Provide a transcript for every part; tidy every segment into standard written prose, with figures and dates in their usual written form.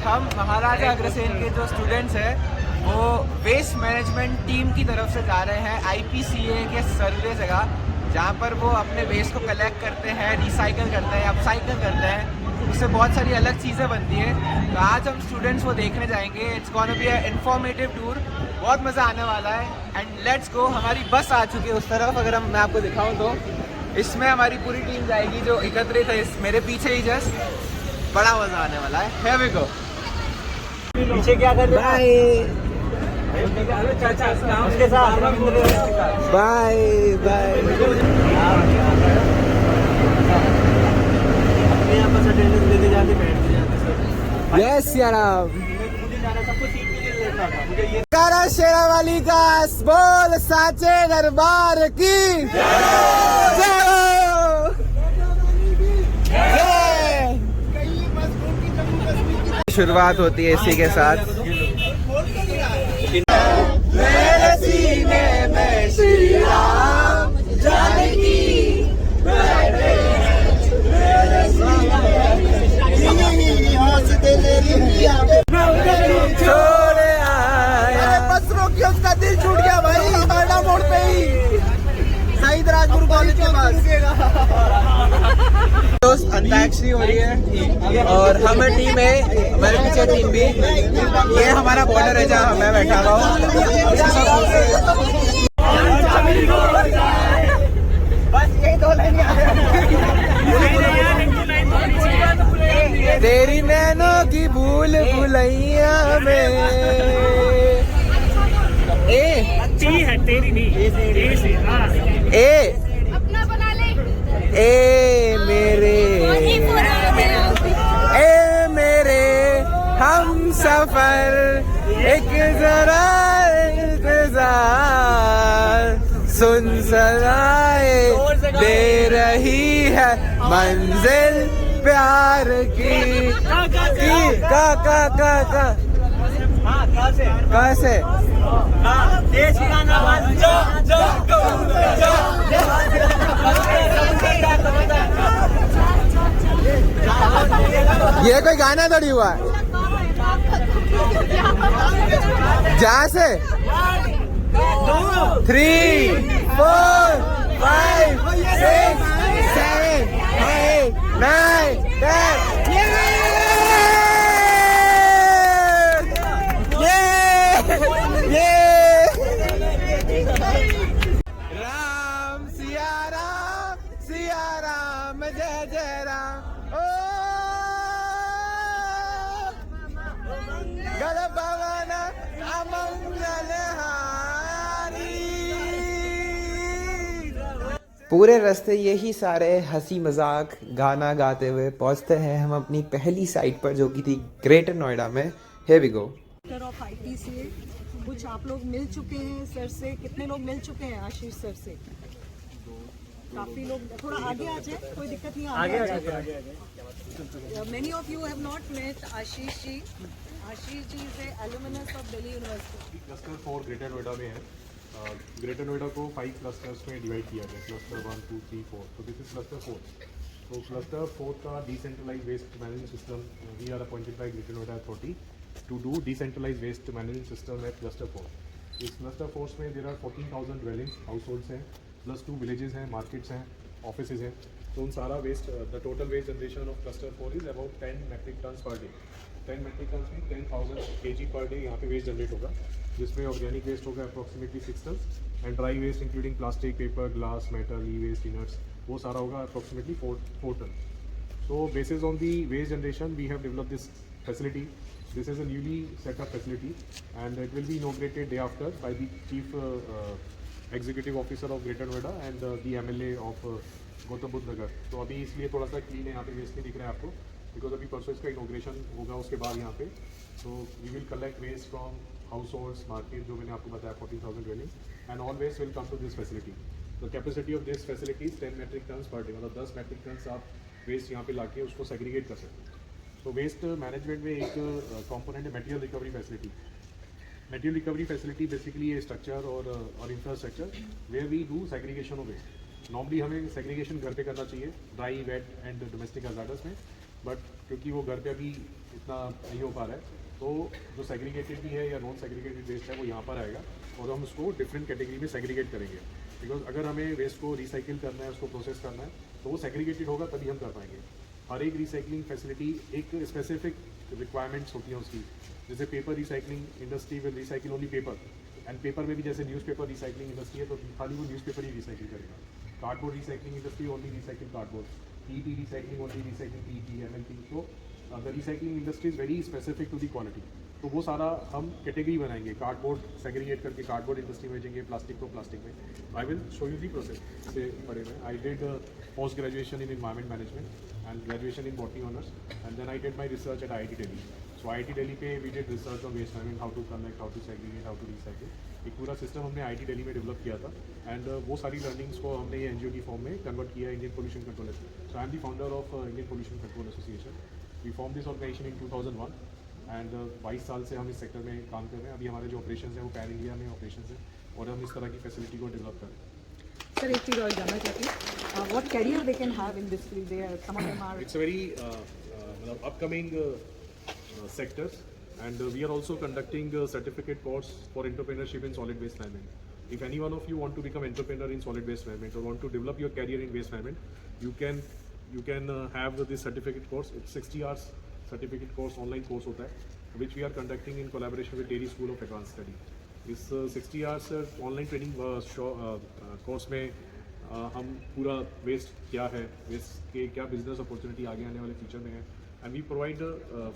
हम महाराजा अग्रसेन के जो स्टूडेंट्स हैं वो वेस्ट मैनेजमेंट टीम की तरफ से जा रहे हैं IPCA के सर्वे जगह, जहाँ पर वो अपने वेस्ट को कलेक्ट करते हैं, रिसाइकल करते हैं, अपसाइकल करते हैं, उससे बहुत सारी अलग चीज़ें बनती हैं। तो आज हम स्टूडेंट्स वो देखने जाएंगे। It's gonna be a informative tour, बहुत मज़ा आने वाला है। And let's go. हमारी बस आ चुकी है उस तरफ, अगर मैं आपको दिखाऊं तो इसमें हमारी पूरी टीम जाएगी जो एकत्रित है इस मेरे पीछे ही जस्ट। बड़ा मज़ा आने वाला है। Here we go। पीछे क्या कर रहे हैं? उसके साथ बाय बाय। अपने यहाँ पर अटेंडेंस लेते जाते बैठते जाते यस याराम। मुझे जाना सबको सीट के लिए लेना था मुझे ये। कारा शेरावाली का बोल साचे दरबार की जय। शुरुआत होती है इसी के साथ। मेरे सीने में श्री राम जानकी छोड़े आया। बस रोकी, उसका दिल छूट गया भाई बाड़ा मोड़ पे ही, शहीद राजगुरु कॉलेज के पास। दोस्त अंताक्षरी हो रही है और हमें टीम है, हमारे पीछे टीम भी। ये हमारा बॉर्डर है जहाँ मैं बैठा हुआ हूँ। बस यही दो लाइन तेरी नैनों की भूल भुलैया में है तेरी नहीं ए अपना बना ले। ए मेरे हम सफर एक जरा इंतजार सुन सदाए दे रही है मंजिल प्यार की। का कहाँ से देश का नाम ये कोई गाना थोड़ी हुआ जहाँ से 3 4 5 6 7 8 9 10 राम सिया राम जय जय राम। ओ गल भवन अमंगल हारी। पूरे रास्ते यही सारे हंसी मजाक गाना गाते हुए पहुंचते हैं हम अपनी पहली साइट पर, जो कि थी ग्रेटर नोएडा में। Here we go। Of IPCA कुछ आप लोग मिल चुके हैं सर से। कितने लोग मिल चुके हैं आशीष सर से? काफी लोग। थोड़ा आगे आ जाए, कोई दिक्कत नहीं, आगे आ जाए। Many of you have not met Ashish ji. Ashish ji is alumnus of Delhi university. Cluster 4 Greater Noida में है। ग्रेटर नोएडा को 5 क्लस्टर्स में डिवाइड किया गया, क्लस्टर 1 2 3 4। तो दिस इज क्लस्टर 4। तो क्लस्टर 4 का decentralize waste management system we are appointed by Greater Noida authority to do decentralized waste management system at cluster 4. इस cluster 4 में there are 14,000 dwellings, households हैं, plus 2 villages हैं, markets हैं, offices हैं। तो उन सारा waste, the total waste generation of cluster 4 is about 10 metric tons per day। 10 metric tons में 10,000 kg per day यहाँ पे waste generate होगा, जिसमें organic waste होगा approximately 6 tons and dry waste including plastic, paper, glass, metal, e-waste, inerts, वो सारा होगा approximately 4 tons। So basis on the waste generation we have developed this facility। This is a newly set up facility and it will be inaugurated day after by the Chief Executive Officer of Greater Noida and the MLA of Gautam Budh Nagar। तो अभी इसलिए थोड़ा सा clean है, यहाँ पे waste नहीं दिख रहा है आपको, बिकॉज अभी परसों इसका इनोग्रेशन होगा उसके बाद यहाँ पे। So we will collect waste from households, market, जो मैंने आपको बताया 14,000 dwellings and all waste will come to this facility. The capacity of this facility is 10 metric tons per day, मतलब 10 metric tons आप वेस्ट यहाँ पे लाके उसको सेग्रीगेट कर सकते हैं। तो वेस्ट मैनेजमेंट में एक कंपोनेंट है material recovery facility. Material recovery facility basically ये स्ट्रक्चर और infrastructure where we do segregation of waste. Normally हमें सेग्रीगेशन घर पे करना चाहिए, dry, wet and domestic hazardous में, बट क्योंकि वो घर पे अभी इतना नहीं हो पा रहा है, तो जो सेग्रीगेटेड भी है या नॉन सेग्रीगेटेड वेस्ट है वो यहाँ पर आएगा और हम उसको डिफरेंट कैटेगरी में सेग्रीगेट करेंगे। बिकॉज अगर हमें वेस्ट को रिसाइकिल करना है, उसको प्रोसेस करना है, तो वो सेग्रीगेटेड होगा तभी हम कर पाएंगे। हर एक रिसाइकलिंग फैसिलिटी एक स्पेसिफिक रिक्वायरमेंट्स होती हैं उसकी। जैसे paper recycling industry will recycle only paper, and paper में भी जैसे न्यूज़पेपर रिसाइकलिंग इंडस्ट्री है तो खाली वो न्यूज़पेपर ही रिसाइकिल करेगा। Cardboard recycling industry only recycle cardboard, PET recycling only recycle PET, MLP. तो the recycling industry is very specific to the quality. तो वो सारा हम कैटेगरी बनाएंगे, कार्डबोर्ड सेग्रीगेट करके कार्डबोर्ड इंडस्ट्री में भेजेंगे, प्लास्टिक को प्लास्टिक में। I will show you the process से पढ़े हुए। I did post graduation in environment management and graduation in botany honours, and then I did my research at IIT Delhi. So IIT Delhi पे we did research on waste management, how to connect, how to segregate, how to recycle. एक पूरा system हमने IIT Delhi में develop किया था, and वो सारी learnings को हमने ये NGO की फॉर्म में कन्वर्ट किया, Indian pollution control. So I am the founder of Indian pollution control association. We form this organisation in 2001 and 22 साल से हम इस सेक्टर में काम कर रहे हैं। अभी हमारे जो ऑपरेशन है वो पैन इंडिया में ऑपरेशन है और हम इस तरह की फैसिलिटी को डेवलप कर रहे हैं। सर एक चीज़ और जानना चाहती हूँ, what career they can have in this field? They are some of them are It's a very upcoming sectors, and we are also conducting a certificate course for entrepreneurship in solid waste management. If any one of you want to become entrepreneur in solid waste management or want to develop your career in waste management, you can have this certificate course. It's 60 hours certificate course, online course होता है, which we are conducting in collaboration with Terry School of Advanced Study. इस 60 hours online training course में हम पूरा waste क्या है, waste के क्या बिजनेस अपॉर्चुनिटी आगे आने वाले फ्यूचर में है, and we provide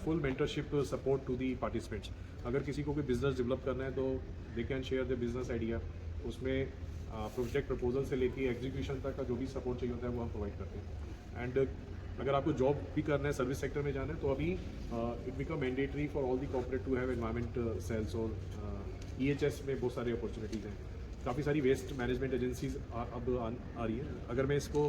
full mentorship support to the participants. अगर किसी को कोई बिजनेस डेवलप करना है तो they can share the business idea, उसमें प्रोजेक्ट प्रपोजल से लेके एग्जीक्यूशन तक का जो भी सपोर्ट चाहिए होता है वो हम प्रोवाइड करते हैं। एंड अगर आपको जॉब भी करना है, सर्विस सेक्टर में जाना है, तो अभी it become mandatory for all the corporate to have environment cells, और EHS में बहुत सारी अपॉर्चुनिटीज़ हैं। काफ़ी सारी वेस्ट मैनेजमेंट एजेंसीज अब आ रही है। अगर मैं इसको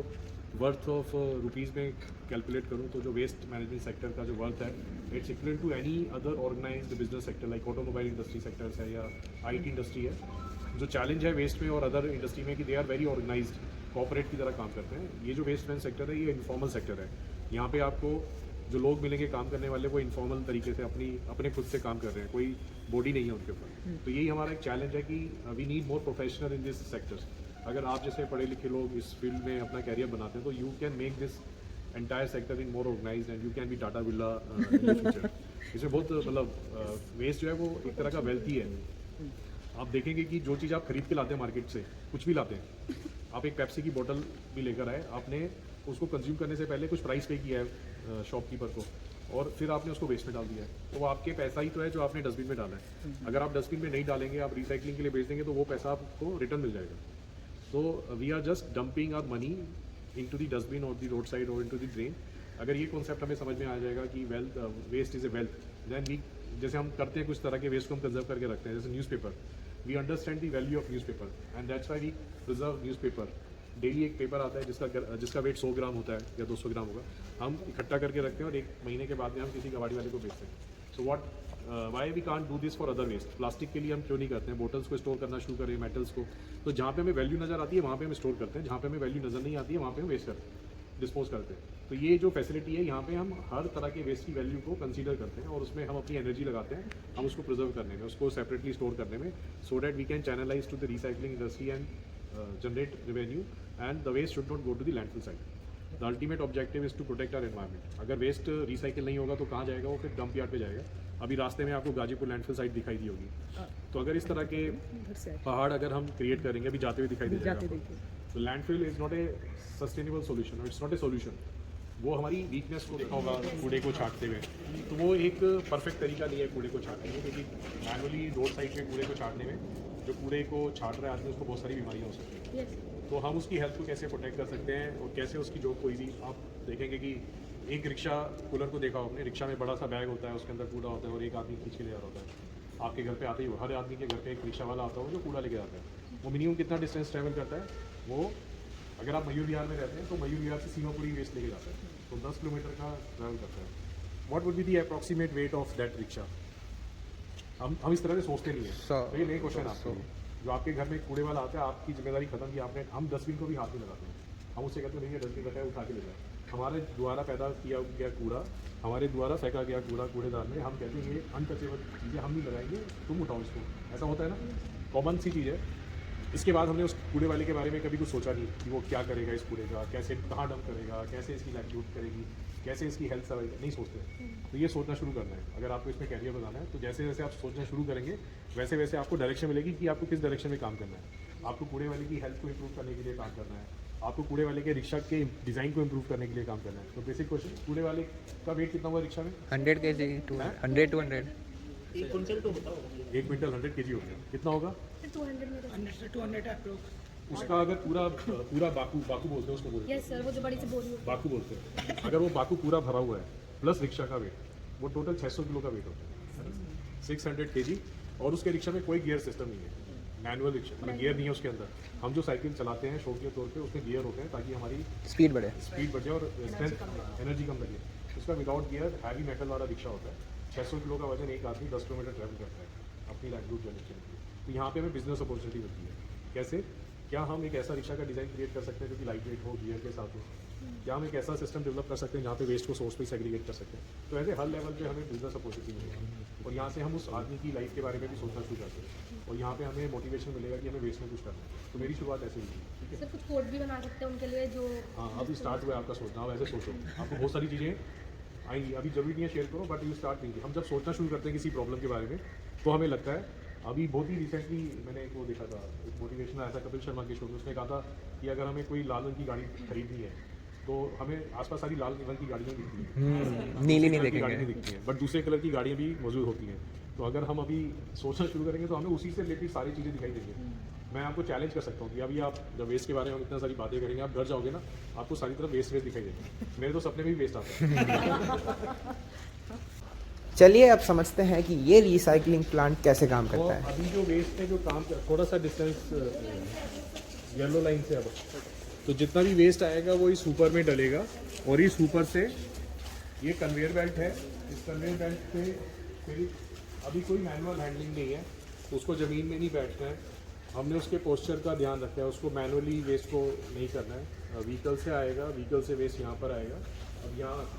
वर्थ ऑफ रुपीज़ में कैलकुलेट करूँ तो जो वेस्ट मैनेजमेंट सेक्टर का जो वर्थ है, it's equal to any other organised business sector like automobile industry sectors है या IT इंडस्ट्री है। जो चैलेंज है वेस्ट में और अदर इंडस्ट्री में कि they are very organised, corporate की तरह काम करते हैं। ये जो वेस्ट मैन सेक्टर है ये इनफॉर्मल सेक्टर है। यहाँ पे आपको जो लोग मिलेंगे काम करने वाले वो इनफॉर्मल तरीके से अपने खुद से काम कर रहे हैं, कोई बॉडी नहीं है उनके ऊपर। तो यही हमारा एक चैलेंज है कि we need more professional in this sectors. अगर आप जैसे पढ़े लिखे लोग इस फील्ड में अपना कैरियर बनाते हैं तो you can make this entire sector in more organised and you can be Tata Birla in the future. इसमें बहुत मतलब वेस्ट जो है वो एक तरह का वेल्थ ही है। आप देखेंगे कि जो चीज़ आप खरीद के लाते हैं मार्केट से, कुछ भी लाते हैं, आप एक पेप्सी की बोतल भी लेकर आए, आपने उसको कंज्यूम करने से पहले कुछ प्राइस पे किया है शॉपकीपर को, और फिर आपने उसको वेस्ट में डाल दिया है, तो वो आपके पैसा ही तो है जो आपने डस्टबिन में डाला है। अगर आप डस्टबिन में नहीं डालेंगे, आप रिसाइकलिंग के लिए बेच देंगे, तो वो पैसा आपको रिटर्न मिल जाएगा। तो we are just dumping our money into the dustbin और दी रोड साइड और इन टू दी ड्रेन। अगर ये कॉन्सेप्ट हमें समझ में आ जाएगा कि waste is a wealth, then we, जैसे हम करते हैं कुछ तरह के वेस्ट को हम कंजर्व करके रखते हैं, जैसे newspaper, we understand the value of newspaper and that's why we preserve newspaper. Daily एक पेपर आता है जिसका वेट 100 ग्राम होता है या 200 ग्राम होगा, हम इकट्ठा करके रखते हैं और 1 महीने के बाद में हम किसी कबाड़ी वाले को बेचते हैं। So what why we can't do this for other waste? Plastic के लिए हम क्यों नहीं करते हैं? बोटल्स को स्टोर करना शुरू करें, मेटल्स को। तो जहाँ पे हमें वैल्यू नज़र आती है वहाँ पे हम स्टोर करते हैं, जहाँ पे हमें वैल्यू नज़र नहीं आती है वहाँ पे हम वेस्ट करते हैं, डिस्पोज करते हैं। तो ये जो फैसिलिटी है, यहाँ पे हम हर तरह के वेस्ट की वैल्यू को कंसीडर करते हैं और उसमें हम अपनी एनर्जी लगाते हैं, हम उसको प्रिजर्व करने में, उसको सेपरेटली स्टोर करने में, so that we can channelise to the recycling industry and generate revenue, and the waste should not go to the landfill site. The ultimate objective is to protect our environment. अगर waste recycle नहीं होगा तो कहाँ जाएगा वो? फिर dump yard पे जाएगा। अभी रास्ते में आपको गाजीपुर लैंडफिल साइट दिखाई दी होगी, तो अगर इस तरह के पहाड़ अगर हम क्रिएट करेंगे, अभी जाते हुए दिखाई दे जाएगा, तो landfill is not a sustainable solution, it's not a solution. वो हमारी वीकनेस को देखा होगा कूड़े को छांटते हुए, तो वो एक परफेक्ट तरीका नहीं है कूड़े को छांटने में, क्योंकि मैनुअली रोड साइड में कूड़े को छांटने में जो कूड़े को छांट रहा है आदमी, उसको बहुत सारी बीमारियाँ हो सकती हैं। तो हम उसकी हेल्थ को कैसे प्रोटेक्ट कर सकते हैं और कैसे उसकी जो कोई भी, आप देखेंगे कि एक रिक्शा कूलर को देखा आपने, रिक्शा में बड़ा सा बैग होता है, उसके अंदर कूड़ा होता है और एक आदमी खींच के ले जा रहा होता है। आपके घर पे आते ही हर आदमी के घर पे एक रिक्शा वाला आता है जो कूड़ा लेके आता है। वो मिनिमम कितना डिस्टेंस ट्रैवल करता है? वो अगर आप मयूर विहार में रहते हैं तो मयूर विहार से सीमापुरी वेस्ट लेके जाता है, तो 10 किलोमीटर का ट्रैवल करता है। What would be the approximate weight of that rickshaw? हम इस तरह से सोचते नहीं है। तो ये नए क्वेश्चन आपके लिए, जो आपके घर में कूड़े वाला आता है, आपकी जिम्मेदारी खत्म की आपने, हम डस्टबिन को भी हाथ में लगाते हैं, हम उससे कहते हैं नहीं ये डस्टबिन रखा है उठा के ले जाए। हमारे द्वारा पैदा किया गया कूड़ा, हमारे द्वारा फेंका गया कूड़ा कूड़ेदान में, हम कहते हैं ये अनटचेबल चीज़ें हम नहीं लगाएंगे, तुम उठाओ इसको। ऐसा होता है ना, कॉमन सी चीज़ है। इसके बाद हमने उस कूड़े वाले के बारे में कभी कुछ सोचा नहीं कि वो क्या करेगा इस कूड़े का, कैसे कहाँ डंप करेगा, कैसे इसकी लाइवलीहुड करेगी, कैसे इसकी हेल्थ सर्वाइव, नहीं सोचते। तो ये सोचना शुरू करना है। अगर आपको इसमें कैरियर बनाना है तो जैसे जैसे आप सोचना शुरू करेंगे वैसे वैसे आपको डायरेक्शन मिलेगी कि आपको किस डायरेक्शन में काम करना है। आपको कूड़े वाले की हेल्थ को इंप्रूव करने के लिए काम करना है, आपको कूड़े वाले के रिक्शा के डिज़ाइन को इंप्रूव करने के लिए काम करना है। तो बेसिक क्वेश्चन, कूड़े वाले का वेट कितना हुआ रिक्शा में? 100 kg, 100 to 100। 1 क्विंटल 100 kg हो गया, कितना होगा? 200 अप्रोक्स। उसका अगर पूरा पूरा बाकू बोलते हैं उसको, बोलते यस सर, वो जो बड़ी सी बोरी होती बाकू बोलते हैं। अगर वो बाकू पूरा भरा हुआ है प्लस रिक्शा का वेट, वो टोटल 600 किलो का वेट होता है, 600 kg। और उसके रिक्शा में कोई गियर सिस्टम नहीं है, मैनुअल रिक्शा, मतलब गियर नहीं है उसके अंदर। हम जो साइकिल चलाते हैं शौक के तौर पे, उसमें गियर होते हैं ताकि हमारी स्पीड बढ़े। स्पीड बढ़ जाए और स्ट्रेंथ, एनर्जी कम लगे। उसका विदाउट गियर हैवी मेटल वाला रिक्शा होता है। 600 किलो का वजन एक आदमी 10 किलोमीटर ट्रैवल करता है अपनी लाइवलीहुड जनरेशन के लिए। तो यहाँ पे हमें बिजनेस अपॉर्चुनिटी मिलती है। कैसे? क्या हम एक ऐसा रिक्शा का डिज़ाइन क्रिएट कर सकते हैं जो कि लाइट वेट हो, गियर के साथ हो? क्या हम एक ऐसा सिस्टम डेवलप कर सकते हैं जहाँ पे वेस्ट को सोर्स पे सेग्रीगेट कर सकते हैं? तो ऐसे हर लेवल पे हमें बिजनेस अपॉर्चुनिटी मिलेगी और यहाँ से हम उस आदमी की लाइफ के बारे में भी सोचना शुरू करते हैं और यहाँ पे हमें मोटिवेशन मिलेगा कि हमें वेस्ट में कुछ करना है। तो मेरी शुरुआत ऐसे हुई, ठीक है? सर कुछ कोड भी बना सकते हैं उनके लिए जो हाँ, अभी स्टार्ट हुआ है आपका सोचना। अब ऐसे सोचो, आपको बहुत सारी चीज़ें आएंगी, अभी जरूरी नहीं है शेयर करो, बट यू स्टार्ट नहीं। हम जब सोचना शुरू करते हैं किसी प्रॉब्लम के बारे में तो हमें लगता है, अभी बहुत ही रिसेंटली मैंने एक वो देखा था, एक मोटिवेशनल आया था कपिल शर्मा के शो में। उसने कहा था कि अगर हमें कोई लाल रंग की गाड़ी खरीदनी है तो हमें आसपास सारी लाल रंग की गाड़ियाँ दिखती हैं, नीली नहीं गाड़ी नहीं देखेंगे। दिखती हैं, बट दूसरे कलर की गाड़ियाँ भी मौजूद होती हैं। तो अगर हम अभी सोचना शुरू करेंगे तो हमें उसी से रिलेटेड सारी चीज़ें दिखाई देंगी। मैं आपको चैलेंज कर सकता हूँ कि अभी आप जब वेस्ट के बारे में इतना सारी बातें करेंगे, आप घर जाओगे ना, आपको सारी तरफ वेस्ट दिखाई देगी। मेरे तो सपने में भी वेस्ट आता है। चलिए अब समझते हैं कि ये रिसाइकलिंग प्लांट कैसे काम और करता है। अभी जो वेस्ट है जो काम थोड़ा सा डिस्टेंस येलो लाइन से, अब तो जितना भी वेस्ट आएगा वो इस ऊपर में डलेगा और इस ऊपर से ये कन्वेयर बेल्ट है। इस कन्वेयर बेल्ट पे फिर अभी कोई मैनुअल हैंडलिंग नहीं है, उसको ज़मीन में नहीं बैठना है। हमने उसके पोस्चर का ध्यान रखा है, उसको मैनुअली वेस्ट को नहीं करना है। व्हीकल से आएगा, व्हीकल से वेस्ट यहाँ पर आएगा। अब यहाँ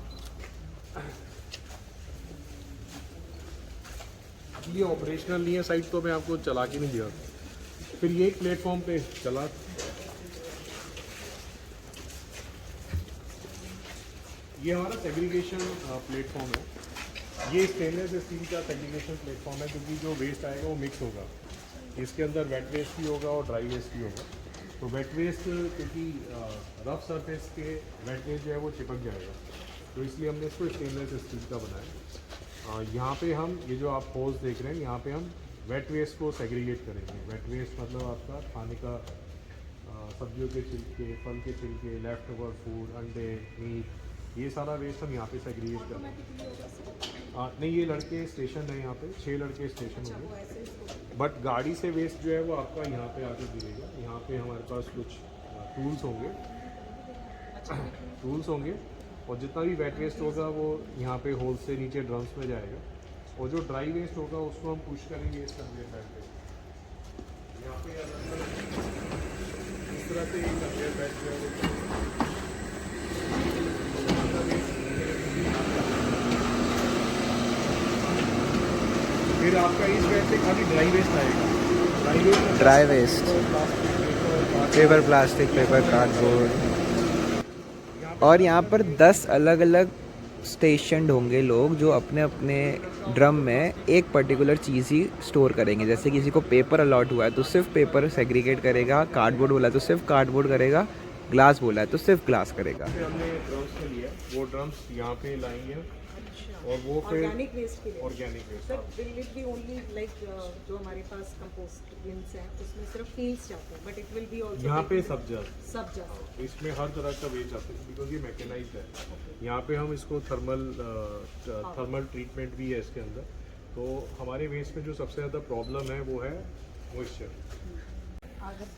ये ऑपरेशनल नहीं है साइट, तो मैं आपको चला के नहीं दिया। फिर ये एक प्लेटफॉर्म पे चला, ये हमारा सेग्रीगेशन प्लेटफॉर्म है। ये स्टेनलेस स्टील का सेग्रीगेशन प्लेटफॉर्म है क्योंकि जो वेस्ट आएगा वो मिक्स होगा। इसके अंदर वेट वेस्ट भी होगा और ड्राई वेस्ट भी होगा। तो वेट वेस्ट क्योंकि रफ सरफेस के वेट वेस्ट जो है वो चिपक जाएगा, तो इसलिए हमने इसको स्टेनलेस स्टील का बनाया। यहाँ पे हम ये जो आप होल्स देख रहे हैं, यहाँ पे हम वेट वेस्ट को सेग्रीगेट करेंगे। वेट वेस्ट मतलब आपका खाने का सब्जियों के छिलके, फल के छिलके, लेफ्ट ओवर फूड, अंडे, मीट, ये सारा वेस्ट हम यहाँ पे सेग्रीगेट कर रहे हैं। नहीं, ये लड़के स्टेशन है, यहाँ पे 6 लड़के स्टेशन होंगे, बट गाड़ी से वेस्ट जो है वो आपका यहाँ पे आके गिरेगा। यहाँ पे हमारे पास कुछ टूल्स होंगे और जितना भी वेट वेस्ट होगा वो यहाँ पे होल से नीचे ड्रम्स में जाएगा और जो ड्राई वेस्ट होगा उसको हम पुश करेंगे इस कन्वेयर बेल्ट पे। यहाँ पे इस तरह से ये कन्वेयर बेल्ट जो है वो फिर आपका इस बेल्ट से खाली ड्राई वेस्ट आएगा। Dry waste, paper, plastic, paper, cardboard. और यहाँ पर 10 अलग अलग स्टेशन होंगे लोग जो अपने अपने ड्रम में एक पर्टिकुलर चीज़ ही स्टोर करेंगे। जैसे किसी को पेपर अलॉट हुआ है तो सिर्फ पेपर सेग्रीगेट करेगा, कार्डबोर्ड बोला है तो सिर्फ कार्डबोर्ड करेगा, ग्लास बोला है तो सिर्फ ग्लास करेगा। हमने ड्रम्स में लिया, वो ड्रम्स यहाँ पे लाएंगे और वो फिर ऑर्गेनिक वेस्ट के लिए। Organic waste. Sir will it be only like जो हमारे पास कंपोस्ट बिन्स हैं उसमें सिर्फ फील्स जाते हैं, but it will be also यहाँ पे सब जाता है। इसमें हर तरह का वेस्ट आता है बिकॉज ये मैकेनाइज्ड है। यहाँ पे हम इसको थर्मल ट्रीटमेंट भी है इसके अंदर। तो हमारे वेस्ट में जो सबसे ज़्यादा प्रॉब्लम है वो है मॉइस्चर।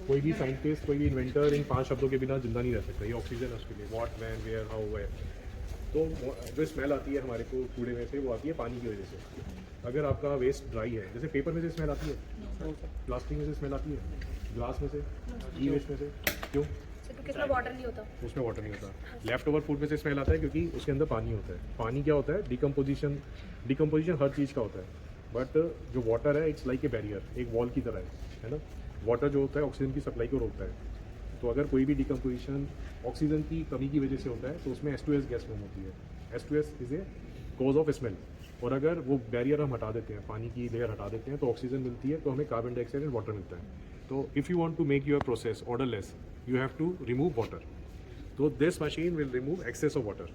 कोई भी साइंटिस्ट, कोई भी इन्वेंटर इन 5 शब्दों के बिना जिंदा नहीं रह सकता। ये ऑक्सीजन है उसके लिए, what, man, where, how, where. तो जो स्मेल आती है हमारे को कूड़े में से, वो आती है पानी की वजह से। अगर आपका वेस्ट ड्राई है, जैसे पेपर में से स्मेल आती है, प्लास्टिक में से स्मेल आती है, ग्लास में से, ई वेस्ट में से, क्यों? किसमें वाटर नहीं होता? उसमें वाटर नहीं होता। लेफ्ट ओवर फूड में से स्मेल आता है क्योंकि उसके अंदर पानी होता है। पानी क्या होता है? डिकम्पोजिशन हर चीज़ का होता है, बट जो वाटर है इट्स लाइक ए बैरियर, एक वॉल की तरह है ना। वाटर जो होता है ऑक्सीजन की सप्लाई को रोकता है, तो अगर कोई भी डिकम्पोजिशन ऑक्सीजन की कमी की वजह से होता है तो उसमें H2S गैस फॉर्म होती है। H2S is a cause of smell. और अगर वो बैरियर हम हटा देते हैं, पानी की लेयर हटा देते हैं, तो ऑक्सीजन मिलती है, तो हमें कार्बन डाइऑक्साइड एंड वाटर मिलता है। तो if you want to make your process odourless, you have to remove water. तो this machine will remove excess of water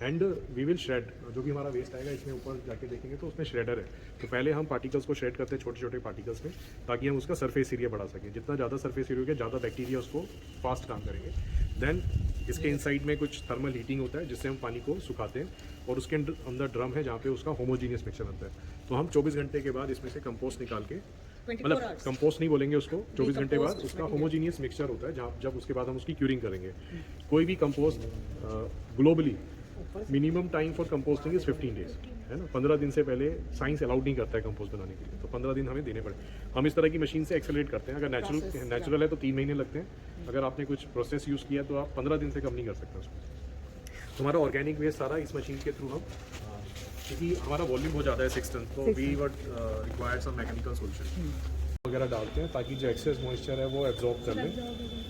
and we will shred. जो भी हमारा वेस्ट आएगा इसमें ऊपर जाके देखेंगे तो उसमें श्रेडर है। तो पहले हम पार्टिकल्स को श्रेड करते हैं छोटे छोटे पार्टिकल्स में, ताकि हम उसका सरफेस एरिया बढ़ा सकें। जितना ज़्यादा सरफेस एरिया होगा ज़्यादा बैक्टीरिया उसको फास्ट काम करेंगे। देन इसके इनसाइड में कुछ थर्मल हीटिंग होता है जिससे हम पानी को सुखाते हैं, और उसके अंदर ड्रम है जहाँ पे उसका होमोजीनियस मिक्सचर बनता है। तो हम 24 घंटे के बाद इसमें से कंपोस्ट निकाल के, मतलब कंपोस्ट नहीं बोलेंगे उसको, 24 घंटे बाद उसका होमोजीनियस मिक्सचर होता है, जहाँ जब उसके बाद हम उसकी क्यूरिंग करेंगे। कोई भी compost globally minimum time for composting is 15 days, है ना। 15 दिन से पहले साइंस अलाउड नहीं करता है कंपोस्ट बनाने के लिए, तो 15 दिन हमें देने पड़े। हम इस तरह की मशीन से एक्सेलरेट करते हैं। अगर नेचुरल है तो 3 महीने लगते हैं। अगर आपने कुछ प्रोसेस यूज़ किया तो आप 15 दिन से कम नहीं कर सकते उसको। हमारा ऑर्गेनिक वेस्ट सारा इस मशीन के थ्रू हम, क्योंकि हमारा वॉल्यूम बहुत ज़्यादा है 6 टन, तो we would required some mechanical solution वगैरह डालते हैं ताकि जो एक्सेस मॉइस्चर है वो एब्जॉर्ब कर लें,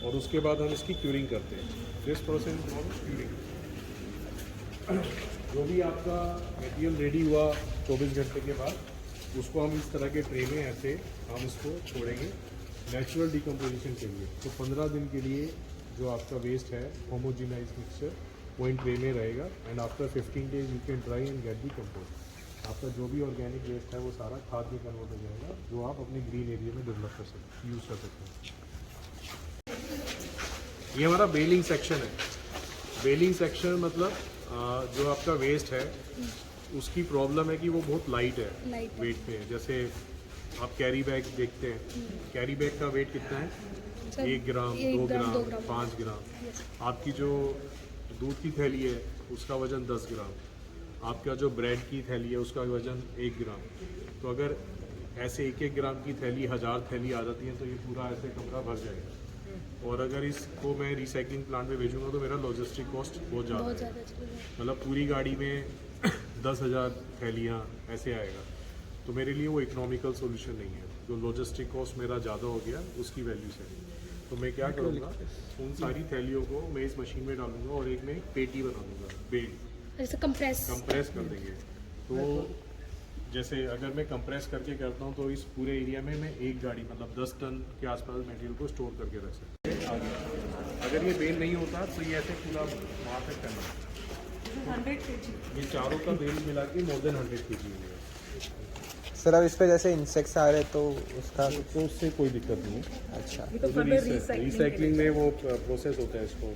और उसके बाद हम इसकी क्यूरिंग करते हैं। This process is called curing. जो भी आपका मटेरियल रेडी हुआ 24 घंटे के बाद, उसको हम इस तरह के ट्रे में ऐसे हम उसको छोड़ेंगे नेचुरल डिकम्पोजिशन के लिए। तो 15 दिन के लिए जो आपका वेस्ट है होमोजेनाइज मिक्सचर वो इन ट्रे में रहेगा, and after 15 days you can try and get the compost. आपका जो भी ऑर्गेनिक वेस्ट है वो सारा खाद में कन्वर्ट हो जाएगा, जो आप अपने ग्रीन एरिया में डेवलप कर सकते, यूज़ कर सकते हैं। ये हमारा बेलिंग सेक्शन है। बेलिंग सेक्शन मतलब जो आपका वेस्ट है उसकी प्रॉब्लम है कि वो बहुत लाइट है वेट पे। जैसे आप कैरी बैग देखते हैं, कैरी बैग का वेट कितना है? 1 ग्राम, 2 ग्राम, 5 ग्राम। आपकी जो दूध की थैली है उसका वज़न 10 ग्राम। आपका जो ब्रेड की थैली है उसका वज़न 1 ग्राम। तो अगर ऐसे 1-1 ग्राम की थैली 1000 थैली आ जाती है तो ये पूरा ऐसे कमरा भर जाएगा। और अगर इसको मैं रिसाइकलिंग प्लांट में भेजूंगा तो मेरा लॉजिस्टिक कॉस्ट बहुत ज़्यादा है। मतलब पूरी गाड़ी में 10,000 थैलियाँ ऐसे आएगा, तो मेरे लिए वो इकोनॉमिकल सोल्यूशन नहीं है। जो लॉजिस्टिक कॉस्ट मेरा ज़्यादा हो गया उसकी वैल्यू से, तो मैं क्या करूँगा, उन सारी थैलियों को मैं इस मशीन में डालूंगा और एक में एक पेटी बना दूँगा, बेड जैसे कंप्रेस कर देंगे। तो जैसे अगर मैं कंप्रेस करके करता हूँ तो इस पूरे एरिया में मैं एक गाड़ी मतलब 10 टन के आसपास मटेरियल को स्टोर करके रख सकते हैं आगे। अगर ये बेल नहीं होता तो ये ऐसे पूरा वहाँ तक करना। 100 kg। ये चारों का बेल मिला के मोर देन 100 kg है। सर अब इस पे जैसे इंसेक्ट्स आ रहे तो उसका तो उससे कोई दिक्कत नहीं है। अच्छा, ये तो फर्दर रिसाइकलिंग में वो प्रोसेस होता है इसको।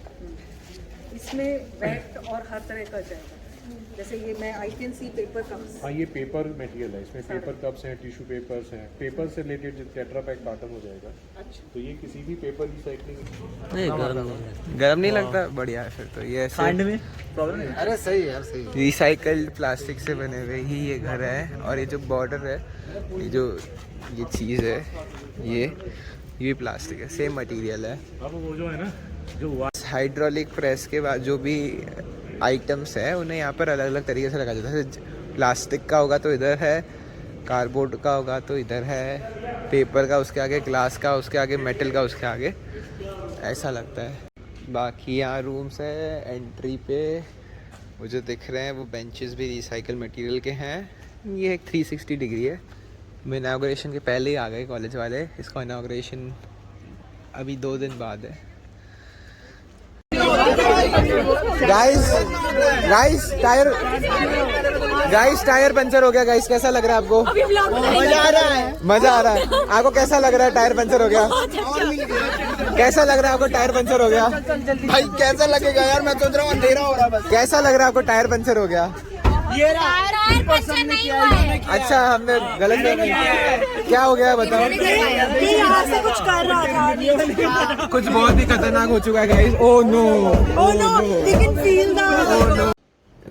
इसमें वेट और हर तरह का जाएगा। जैसे ये मैं I can C paper cups. हाँ, ये पेपर मटेरियल है, इसमें पेपर कप्स हैं, टिश्यू पेपर्स हैं, पेपर से रिलेटेड टेट्रा पैक कार्टन हो जाएगा। अच्छा, तो ये किसी भी पेपर रिसाइकलिंग गर्म नहीं लगता? बढ़िया है फिर तो। ये ऐसे में प्रॉब्लम नहीं। अरे सही यार, सही। रिसाइकल्ड प्लास्टिक से बने हुए ही ये घर है, और ये जो बॉर्डर है, ये चीज़ है, ये प्लास्टिक है, सेम मटेरियल है। अब वो जो है ना, जो हाइड्रोलिक प्रेस के बाद जो भी आइटम्स है उन्हें यहाँ पर अलग अलग तरीके से लगाया जाता है। प्लास्टिक का होगा तो इधर है, कार्डबोर्ड का होगा तो इधर है, पेपर का उसके आगे, ग्लास का उसके आगे, मेटल का उसके आगे, ऐसा लगता है। बाकी यहाँ रूम्स है। एंट्री पे वो जो दिख रहे हैं वो बेंचेस भी रिसाइकल मटेरियल के हैं। ये एक 360 डिग्री है। मैं इनाग्रेशन के पहले ही आ गए कॉलेज वाले। इसका इनाग्रेशन अभी 2 दिन बाद है। गाइस टायर पंचर हो गया। गाइस कैसा लग रहा है आपको? मजा आ रहा है। आपको कैसा लग रहा है टायर पंचर हो गया? कैसा लग रहा है आपको टायर पंचर हो गया? भाई कैसा लगेगा यार, मैं सोच रहा हूँ अंधेरा हो रहा है बस। कैसा लग रहा है आपको टायर पंचर हो गया? ये टायर पंचर नहीं हुआ है। अच्छा, हमने गलत नहीं। क्या हो गया बताओ? ये यहाँ से कुछ कर रहा था। कुछ बहुत ही खतरनाक हो चुका है guys. Oh no, oh no, we can feel the.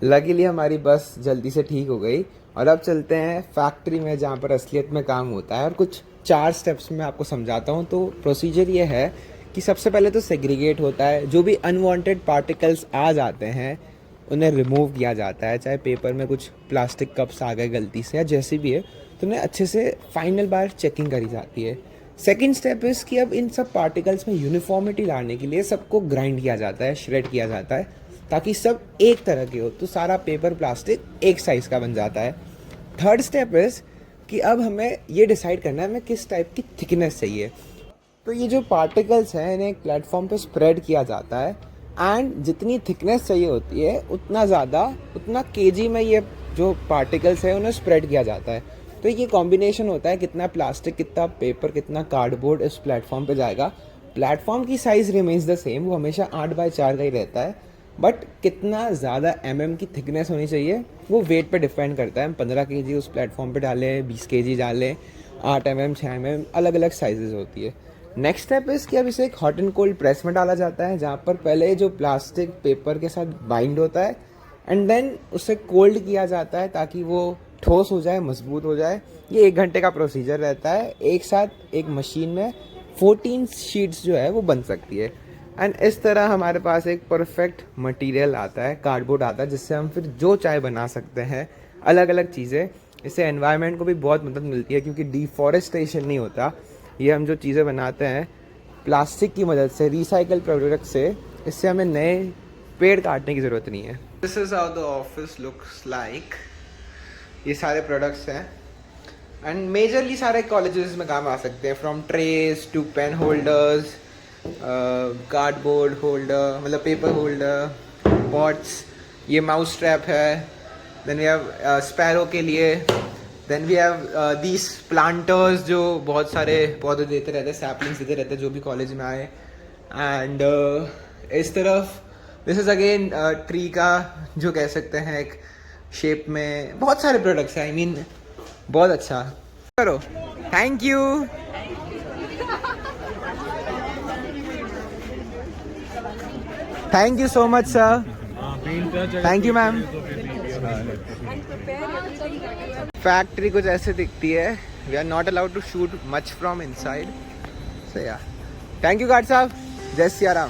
Luckily हमारी बस जल्दी से ठीक हो गई, और अब चलते हैं फैक्ट्री में जहाँ पर असलियत में काम होता है। और कुछ 4 स्टेप्स में आपको समझाता हूँ। तो प्रोसीजर ये है कि सबसे पहले तो सेग्रीगेट होता है, जो भी अनवांटेड पार्टिकल्स आ जाते हैं उन्हें रिमूव किया जाता है, चाहे पेपर में कुछ प्लास्टिक कप्स आ गए गलती से या जैसे भी है तो उन्हें अच्छे से फाइनल बार चेकिंग करी जाती है। सेकेंड स्टेप इज़ कि अब इन सब पार्टिकल्स में यूनिफॉर्मिटी लाने के लिए सबको ग्राइंड किया जाता है, श्रेड किया जाता है, ताकि सब एक तरह के हो, तो सारा पेपर प्लास्टिक एक साइज़ का बन जाता है। थर्ड स्टेप इज़ कि अब हमें ये डिसाइड करना है हमें किस टाइप की थिकनेस चाहिए। तो ये जो पार्टिकल्स हैं इन्हें एक प्लेटफॉर्म पे स्प्रेड किया जाता है एंड जितनी थिकनेस चाहिए होती है उतना केजी में ये जो पार्टिकल्स हैं उन्हें स्प्रेड किया जाता है। तो ये कॉम्बिनेशन होता है कितना प्लास्टिक, कितना पेपर, कितना कार्डबोर्ड इस प्लेटफॉर्म पे जाएगा। प्लेटफॉर्म की साइज़ रिमेन्स द सेम, वो हमेशा 8x4 का ही रहता है, बट कितना ज़्यादा mm की थिकनेस होनी चाहिए वो वेट पे डिपेंड करता है। हम 15 kg उस प्लेटफॉर्म पे डालें, 20 kg डालें, 8 mm, 6 mm, अलग अलग साइजेस होती है। नेक्स्ट स्टेप इज़ कि अब इसे एक हॉट एंड कोल्ड प्रेस में डाला जाता है, जहाँ पर पहले जो प्लास्टिक पेपर के साथ बाइंड होता है एंड देन उसे कोल्ड किया जाता है ताकि वो ठोस हो जाए, मजबूत हो जाए। ये 1 घंटे का प्रोसीजर रहता है। एक साथ एक मशीन में 14 शीट्स जो है वो बन सकती है एंड इस तरह हमारे पास एक परफेक्ट मटेरियल आता है, कार्डबोर्ड आता है, जिससे हम फिर जो चाहे बना सकते हैं, अलग अलग चीज़ें। इससे एनवायरनमेंट को भी बहुत मदद मिलती है क्योंकि डिफॉरेस्टेशन नहीं होता। ये हम जो चीज़ें बनाते हैं प्लास्टिक की मदद से, रिसाइकल प्रोडक्ट से, इससे हमें नए पेड़ काटने की ज़रूरत नहीं है। This is how the office looks like. ये सारे प्रोडक्ट्स हैं एंड मेजरली सारे कॉलेजेस में काम आ सकते हैं, from trays to pen holders, cardboard holder, मतलब पेपर होल्डर, पॉट्स, ये माउस ट्रैप है, देन वी हैव स्पैरो के लिए, then we have these planters जो बहुत सारे पौधे देते रहते हैं, सैपलिंग्स देते रहते हैं जो भी कॉलेज में आए। एंड इस तरफ दिस इज़ अगेन ट्री का जो कह सकते हैं एक शेप में, बहुत सारे प्रोडक्ट्स हैं। आई मीन बहुत अच्छा करो। Thank you. Thank you so much sir. Thank you ma'am. Factory कुछ ऐसे दिखती है। We are not allowed to shoot much from inside. So yeah, thank you guard साहब। जय सिया राम।